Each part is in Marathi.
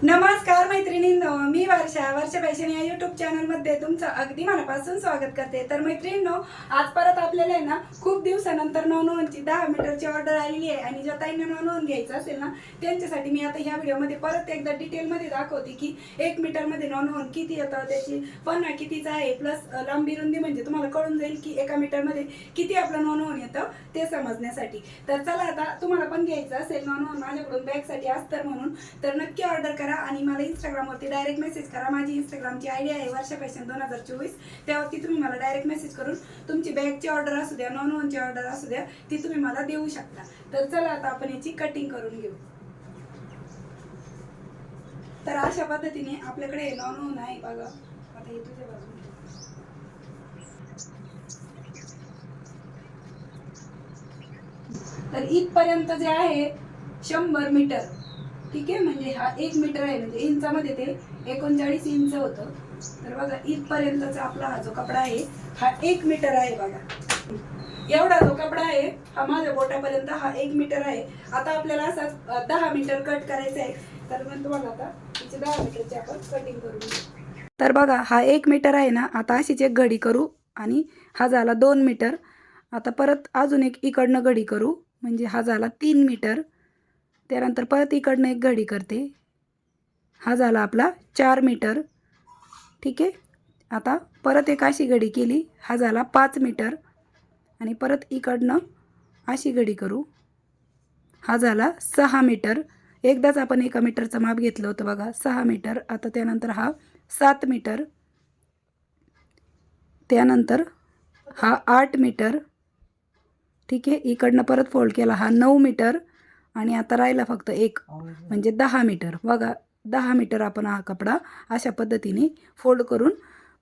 नमस्कार मैत्रिणींनो, मी वर्षा फॅशन या यूट्यूब चॅनलमध्ये तुमचं अगदी मनापासून स्वागत करते। तर मैत्रिणींनो, आज परत आपल्याला आहे ना खूप दिवसानंतर नवनवनची 10 मीटरची ऑर्डर आलेली आहे आणि ज्या ताईंना नवनवून घ्यायचं असेल ना त्यांच्यासाठी मी आता ह्या व्हिडिओमध्ये परत एकदा डिटेलमध्ये दाखवते की 1 मीटरमध्ये नवनवून किती येतं, त्याची पन्ना कितीचा आहे, प्लस लांबी रुंदी म्हणजे तुम्हाला कळून जाईल की 1 मीटरमध्ये किती आपलं नवनवून येतं ते समजण्यासाठी। तर चला, आता तुम्हाला पण घ्यायचं असेल नवनवून माझ्याकडून बॅगसाठी अस्तर म्हणून, तर नक्की ऑर्डर करा आणि मला इंस्टाग्रामवरती डायरेक्ट मेसेज करा। माझी इंस्टाग्रामची आयडी आहे वर्षा फॅशन 2024। त्यावरती तुम्ही मला डायरेक्ट मेसेज करून तुमची बॅगची ऑर्डर असू द्या, नॉनची ऑर्डर असू द्या, ती तुम्ही मला देऊ शकता। तर चला, आता आपण याची कटिंग करून घेऊ। तर अशा पद्धतीने आपल्याकडे नॉन आहे बघा। आता हे तुझ्या बाजूने तर इथपर्यंत जे आहे 100 मीटर, ठीक आहे। म्हणजे हा 1 मीटर आहे, म्हणजे इंचामध्ये ते 39 इंच होतं। तर बघा, इथपर्यंतचा आपला हा जो कपडा आहे हा 1 मीटर आहे बघा। एवढा जो कपडा आहे हा माझ्या बोटापर्यंत हा 1 मीटर आहे। आता आपल्याला असा 10 मीटर कट करायचं आहे। तर मग तुम्हाला आता तिचे 10 मीटरची आपण कटिंग करून घेऊ। तर बघा, हा 1 मीटर आहे ना, आता अशीच एक घडी करू आणि हा झाला 2 मीटर। आता परत अजून एक इकडनं घडी करू, म्हणजे हा झाला 3 मीटर। त्यानंतर परत इकडनं एक घडी करते, हा झाला आपला 4 मीटर, ठीक आहे। आता परत एक अशी घडी केली, हा झाला 5 मीटर आणि परत इकडनं अशी घडी करू, हा झाला 6 मीटर। एकदाच आपण 1 मीटरचं माप घेतलं होतं बघा, 6 मीटर। आता त्यानंतर हा 7 मीटर, त्यानंतर हा 8 मीटर, ठीक आहे। इकडनं परत फोल्ड केला, हा 9 मीटर आणि आता राहिला फक्त एक, म्हणजे 10 मीटर। बघा, 10 मीटर आपण हा कपडा अशा पद्धतीने फोल्ड करून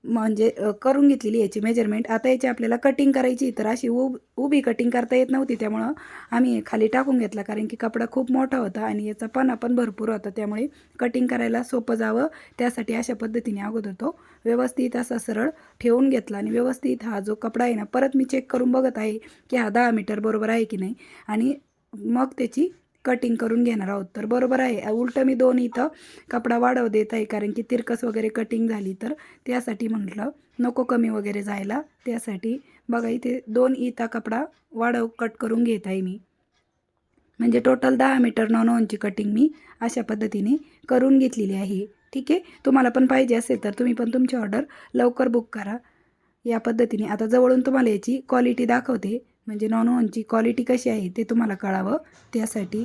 म्हणजे करून घेतलेली याची मेजरमेंट। आता याची आपल्याला कटिंग करायची, तर अशी उभी कटिंग करता येत नव्हती, त्यामुळं आम्ही खाली टाकून घेतला, कारण की कपडा खूप मोठा होता आणि याचा पणा पण भरपूर होता, त्यामुळे कटिंग करायला सोपं जावं त्यासाठी अशा पद्धतीने अगोदर तो व्यवस्थित असा सरळ ठेवून घेतला आणि व्यवस्थित हा जो कपडा आहे ना, परत मी चेक करून बघत आहे की हा 10 मीटर बरोबर आहे की नाही, आणि मग त्याची कटिंग करून घेणार आहोत। तर बरोबर आहे, उलटं मी 2 इथं कपडा वाढव देत आहे, कारण की तिरकस वगैरे कटिंग झाली तर त्यासाठी म्हटलं नको कमी वगैरे जायला, त्यासाठी बघा इथे 2 इथं कपडा वाढव कट करून घेत आहे मी। म्हणजे टोटल 10 मीटर नॉनची कटिंग मी अशा पद्धतीने करून घेतलेली आहे, ठीक आहे। तुम्हाला पण पाहिजे असेल तर तुम्ही पण तुमची ऑर्डर लवकर बुक करा या पद्धतीने। आता जवळून तुम्हाला याची क्वालिटी दाखवते, म्हणजे नॉनची क्वालिटी कशी आहे ते तुम्हाला कळावं त्यासाठी।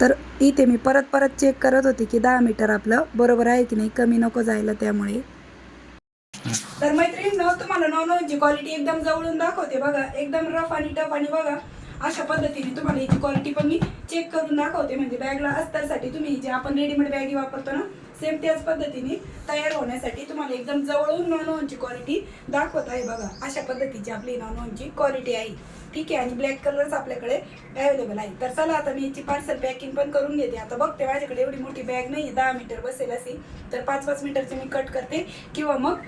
तर इथे मी परत चेक करत होते की 10 मीटर आपलं बरोबर आहे की नाही, कमी नको जायला, त्यामुळे। तर मैत्रिणींनो, तुम्हाला नॉनची क्वालिटी एकदम जवळून दाखवते बघा, एकदम रफ आणि टफ। आणि बघा, अशा पद्धतीने तुम्हाला याची क्वालिटी पण मी चेक करून दाखवते, म्हणजे बॅगला अस्तरसाठी तुम्ही जे आपण रेडीमेड बॅगी वापरतो ना, सेम त्याच पद्धतीने तयार होण्यासाठी तुम्हाला एकदम जवळून नॉनची क्वालिटी दाखवत आहे बघा। अशा पद्धतीची आपली नॉनची क्वालिटी आहे, ठीक आहे। आणि ब्लॅक कलर्स आपल्याकडे अवेलेबल आहे। तर चला, आता मी याची पार्सल पॅकिंग पण करून घेते। आता बघते, माझ्याकडे एवढी मोठी बॅग नाही, 10 मीटर बसेल असेल, तर 5-5 मीटरचे मी कट करते, किंवा मग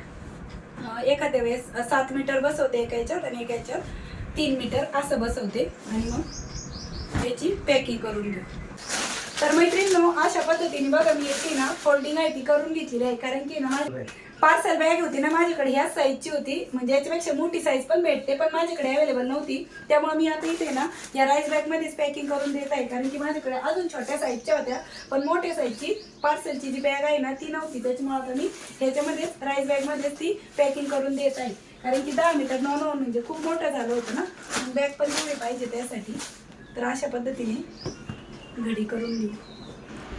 एखाद्या वेळेस 7 मीटर बसवते एका ह्याच्यात आणि एका ह्याच्यात 3 मीटर असं बसवते आणि मग याची पॅकिंग करून घेऊ। तर मैत्रिणींनो, अशा पद्धतीने बघा, मी याची ना फोल्डिंग आहे ती करून घेतलेली आहे, कारण की ना पार्सल बॅग होती ना माझ्याकडे, ह्याच साईजची होती, म्हणजे याच्यापेक्षा मोठी साईज पण भेटते, पण माझ्याकडे अवेलेबल नव्हती, त्यामुळे मी आता इथे ना या राईस बॅगमध्येच पॅकिंग करून देत आहे, कारण की माझ्याकडे अजून छोट्या साईजच्या होत्या, पण मोठ्या साईजची पार्सलची जी बॅग आहे ना ती नव्हती, त्याच्यामुळे आता मी ह्याच्यामध्येच राईस बॅगमध्येच ती पॅकिंग करून देत आहे, कारण की 10 मीटर नॉन म्हणजे खूप मोठं झालं होतं ना, बॅग पण तेवढी पाहिजे त्यासाठी। तर अशा पद्धतीने घडी करून घेऊ।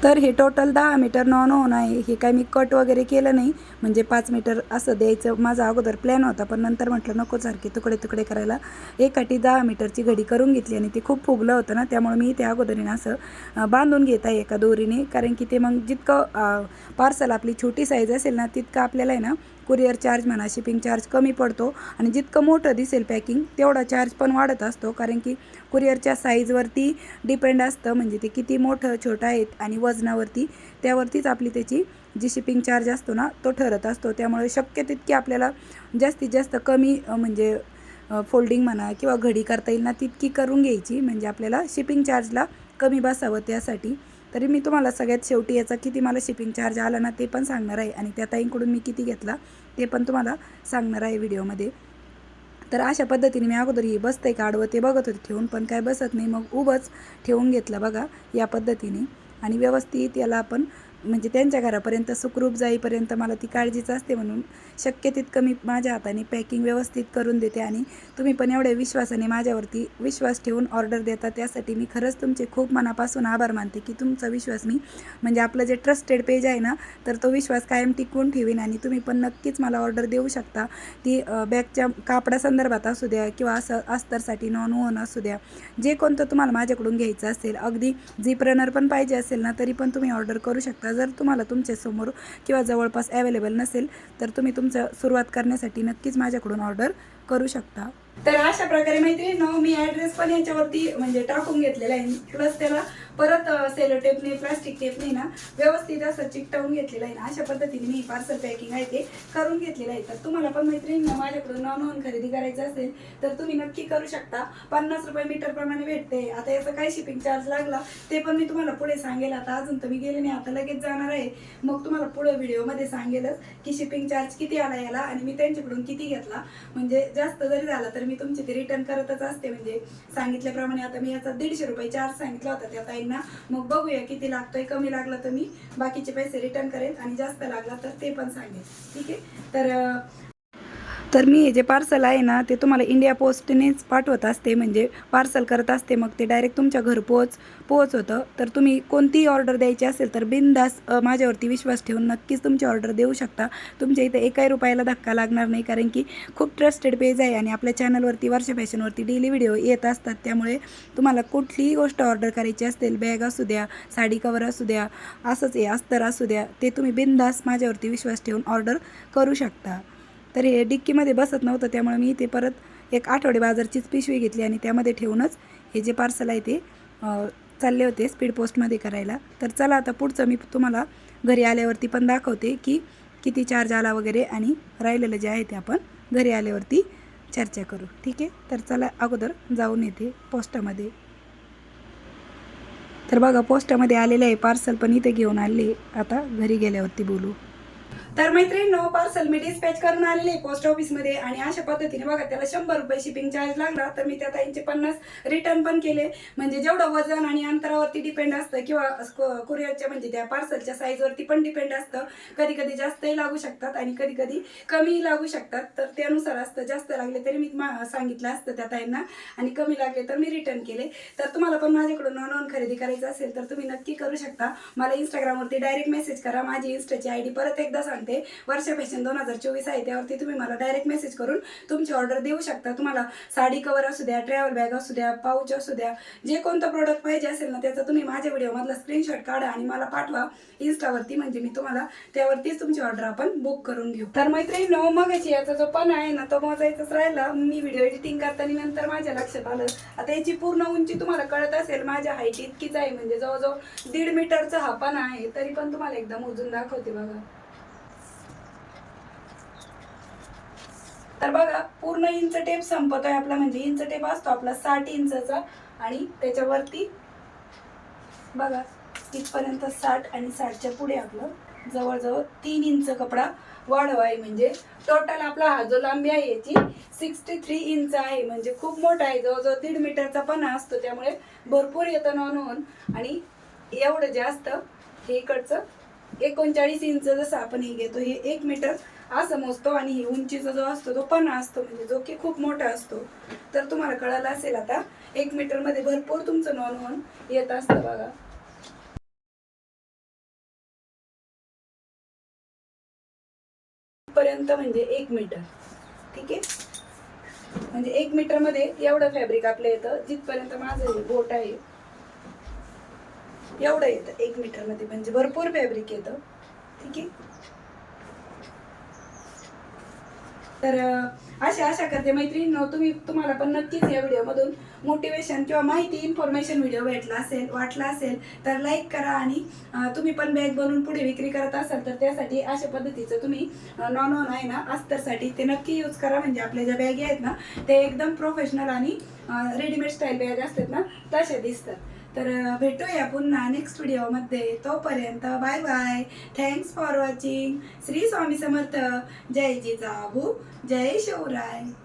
तर हे टोटल 10 मीटर नॉन आहे, हे काय मी कट वगैरे केलं नाही, म्हणजे 5 मीटर असं द्यायचं माझा अगोदर प्लॅन होता, पण नंतर म्हटलं नको सारखे तुकडे तुकडे करायला, एकाठी 10 मीटरची घडी करून घेतली आणि ते खूप फुगलं होतं ना, त्यामुळे मी ते अगोदरीने असं बांधून घेत आहे एका दोरीने, कारण की ते मग जितकं पार्सल आपली छोटी साईज असेल ना, तितकं आपल्याला आहे ना कुरिअर चार्ज म्हणा, शिपिंग चार्ज कमी पडतो, आणि जितकं मोठं दिसेल पॅकिंग तेवढा चार्ज पण वाढत असतो, कारण की कुरिअरच्या साईजवरती डिपेंड असतं, म्हणजे ते किती मोठं छोटं आहेत आणि वजनावरती, त्यावरतीच आपली त्याची जी शिपिंग चार्ज असतो ना तो ठरत असतो। त्यामुळे शक्य तितकी आपल्याला जास्तीत जास्त कमी म्हणजे फोल्डिंग म्हणा किंवा घडी करता येईल ना तितकी करून घ्यायची, म्हणजे आपल्याला शिपिंग चार्जला कमी बसावं त्यासाठी। तरी मी तुम्हाला सगळ्यात शेवटी याचा किती मला शिपिंग चार्ज आला ना ते पण सांगणार आहे, आणि त्या ताईंकडून मी किती घेतला ते पण तुम्हाला सांगणार आहे व्हिडिओमध्ये. तर अशा पद्धतीने मी अगोदर ही बसते का आडवं ते बघत होते ठेवून, पण काय बसत नाही, मग उभंच ठेवून घेतलं बघा या पद्धतीने. आणि व्यवस्थित याला आपण म्हणजे त्यांच्या घरापर्यंत सुखरूप जाईपर्यंत मला ती काळजीच असते, म्हणून शक्य तितकं मी माझ्या हाताने पॅकिंग व्यवस्थित करून देते. आणि तुम्ही पण एवढ्या विश्वासाने माझ्यावरती विश्वास ठेवून ऑर्डर देता, त्यासाठी मी खरंच तुमचे खूप मनापासून आभार मानते की तुमचा विश्वास मी म्हणजे आपलं जे ट्रस्टेड पेज आहे ना, तर तो विश्वास कायम टिकवून ठेवीन. आणि तुम्ही पण नक्कीच मला ऑर्डर देऊ शकता, ती बॅगच्या कापडासंदर्भात असू द्या किंवा असं अस्तरसाठी नॉन वोन असू द्या, जे कोणतं तुम्हाला माझ्याकडून घ्यायचं असेल, अगदी झिप रनर पण पाहिजे असेल ना तरी पण तुम्ही ऑर्डर करू शकता. जर तुम्हाला तुमच्यासमोर किंवा जवळपास अवेलेबल नसेल तर तुम्ही तुमचं सुरुवात करण्यासाठी नक्कीच माझ्याकडून ऑर्डर करू शकता. तर अशा प्रकारे मैत्रिणींनो मी ॲड्रेस पण याच्यावरती म्हणजे टाकून घेतलेला आहे, प्लस त्याला परत सेलो टेपने प्लास्टिक टेपने ना व्यवस्थित असं चिकटवून घेतलेलं आहे ना. अशा पद्धतीने मी पार्सल पॅकिंग आहे ते करून घेतलेलं आहे. तर तुम्हाला पण मैत्रिणींना माझ्याकडून नॉन खरेदी करायचं असेल तर तुम्ही नक्की करू शकता. 50 रुपये मीटर प्रमाणे भेटते. आता याचा काय शिपिंग चार्ज लागला ते पण मी तुम्हाला पुढे सांगेल. आता अजून तर मी गेले नाही, आता लगेच जाणार आहे, मग तुम्हाला पुढे व्हिडिओमध्ये सांगेलच की शिपिंग चार्ज किती आला याला आणि मी त्यांच्याकडून किती घेतला. म्हणजे जास्त जरी झाला तर मी तुमचे ते रिटर्न करतच असते. म्हणजे सांगितल्याप्रमाणे आता मी याचा 150 रुपये चार्ज सांगितला होता त्या ताईंना, मग बघूया किती लागतोय. कमी लागला तर मी बाकीचे पैसे रिटर्न करेन आणि जास्त लागला तर ते पण सांगेन. ठीक आहे. तर मी हे जे पार्सल आहे ना ते तुम्हाला इंडिया पोस्टनेच पाठवत असते, म्हणजे पार्सल करत असते, मग ते डायरेक्ट तुमच्या घरपोच होतं. तर तुम्ही कोणतीही ऑर्डर द्यायची असेल तर बिनधास माझ्यावरती विश्वास ठेवून नक्कीच तुमची ऑर्डर देऊ शकता. तुमच्या इथे एकाही रुपयाला धक्का लागणार नाही, कारण की खूप ट्रस्टेड पेज आहे आणि आपल्या चॅनलवरती वर्षा फॅशनवरती डेली व्हिडिओ येत असतात. त्यामुळे तुम्हाला कुठलीही गोष्ट ऑर्डर करायची असेल, बॅग असू द्या, साडी कवर असू द्या, असंच आहे अस्तर असू द्या, ते तुम्ही बिनधास माझ्यावरती विश्वास ठेवून ऑर्डर करू शकता. तर हे डिक्कीमध्ये बसत नव्हतं, त्यामुळे मी ते परत एक आठवडे बाजारचीच पिशवी घेतली आणि त्यामध्ये ठेवूनच हे जे पार्सल आहे ते चालले होते स्पीड पोस्टमध्ये करायला. तर चला आता पुढचं मी तुम्हाला घरी आल्यावरती पण दाखवते की किती चार्ज आला वगैरे, आणि राहिलेलं जे आहे ते आपण घरी आल्यावरती चर्चा करू. ठीक आहे. तर चला अगोदर जाऊन येते पोस्टामध्ये. तर बघा पोस्टामध्ये आलेलं आहे पार्सल, पण इथे घेऊन आले, आता घरी गेल्यावरती बोलू. तर मैत्रिणींनो पार्सल मी डिस्पॅच करून आलेले पोस्ट ऑफिसमध्ये, आणि अशा पद्धतीने बघा त्याला 100 रुपये शिपिंग चार्ज लागला. तर मी त्या ताईंचे 50 रिटर्न पण केले. म्हणजे जेवढं वजन आणि अंतरावरती डिपेंड असतं, किंवा कुरिअरच्या म्हणजे त्या पार्सलच्या साईजवरती पण डिपेंड असतं. कधी कधी जास्तही लागू शकतात आणि कधी कधी कमीही लागू शकतात. तर त्यानुसार असतं. जास्त लागले तरी मी सांगितलं असतं त्या ताईंना, आणि कमी लागले तर मी रिटर्न केले. तर तुम्हाला पण माझ्याकडून नॉन खरेदी करायचं असेल तर तुम्ही नक्की करू शकता. मला इंस्टाग्रामवरती डायरेक्ट मेसेज करा. माझी इंस्टाची ID परत एकदा सांगते, वर्षा फॅशन 2024 आहे, त्यावरती तुम्ही मला डायरेक्ट मेसेज करून तुमची ऑर्डर देऊ शकता. तुम्हाला साडी कवर असू द्या, ट्रॅव्हल बॅग असू द्या, पाऊच असू द्या, जे कोणतं प्रोडक्ट पाहिजे असेल ना त्याचा तुम्ही माझ्या व्हिडिओमधला स्क्रीनशॉट काढा आणि मला पाठवा इंस्टावरती, म्हणजे मी तुम्हाला त्यावरतीच तुमची ऑर्डर आपण बुक करून घेऊ. तर मैत्रिणींनो मगाशी याचा जो पण आहे ना तो मोजायचाच राहिला. मी व्हिडिओ एडिटिंग करताना नंतर माझ्या लक्षात आलं. आता याची पूर्ण उंची तुम्हाला कळत असेल, माझ्या हाईट इतकीच आहे, म्हणजे जवळजवळ 1.5 मीटरचा हा पण आहे. तरी पण तुम्हाला एकदा मोजून दाखवते बघा. तर बघा पूर्ण इंच टेप संपतोय आपला, म्हणजे इंच टेप असतो आपला 60 इंचचा, आणि त्याच्यावरती बघा इथपर्यंत 60, आणि 60च्या पुढे आपलं जवळजवळ 3 इंच कपडा वाढव आहे. म्हणजे टोटल आपला हा जो लांबी आहे याची 63 इंच आहे, म्हणजे खूप मोठा आहे. जवळजवळ 1.5 मीटरचा पण असतो, त्यामुळे भरपूर येतं नॉन होऊन. आणि एवढं जास्त हे इकडचं 39 इंच जसं आपण हे घेतो, हे 1 मीटर असं मोजतो. आणि ही उंचीचा जो असतो तो पण असतो, म्हणजे जो की खूप मोठा असतो. तर तुम्हाला कळालं असेल आता 1 मीटर मध्ये भरपूर तुमचं नॉन होऊन येत असतं बघा. पर्यंत म्हणजे 1 मीटर. ठीक आहे. म्हणजे 1 मीटर मध्ये एवढं फॅब्रिक आपलं येतं. जिथपर्यंत माझं बोट आहे एवढं येतं 1 मीटर मध्ये, म्हणजे भरपूर फॅब्रिक येतं. ठीक आहे. तर आशा करते मैत्रिणींनो तुम्हाला पण नक्कीच या व्हिडिओमधून मोटिवेशन किंवा माहिती इन्फॉर्मेशन व्हिडिओ वाटला असेल तर लाईक करा. आणि तुम्ही पण बॅग बनवून पुढे विक्री करत असाल तर त्यासाठी अशा पद्धतीचं तुम्ही नॉन आहे ना अस्तरसाठी ते नक्की यूज करा. म्हणजे आपल्या ज्या बॅगी आहेत ना ते एकदम प्रोफेशनल आणि रेडीमेड स्टाईल बॅग असतात ना तशा दिसतात. तर भेटूया पुन्हा नेक्स्ट व्हिडिओमध्ये. तोपर्यंत bye bye. Thanks for watching. Shri Swami Samarth. जय जिजाऊ, जय शिवराय.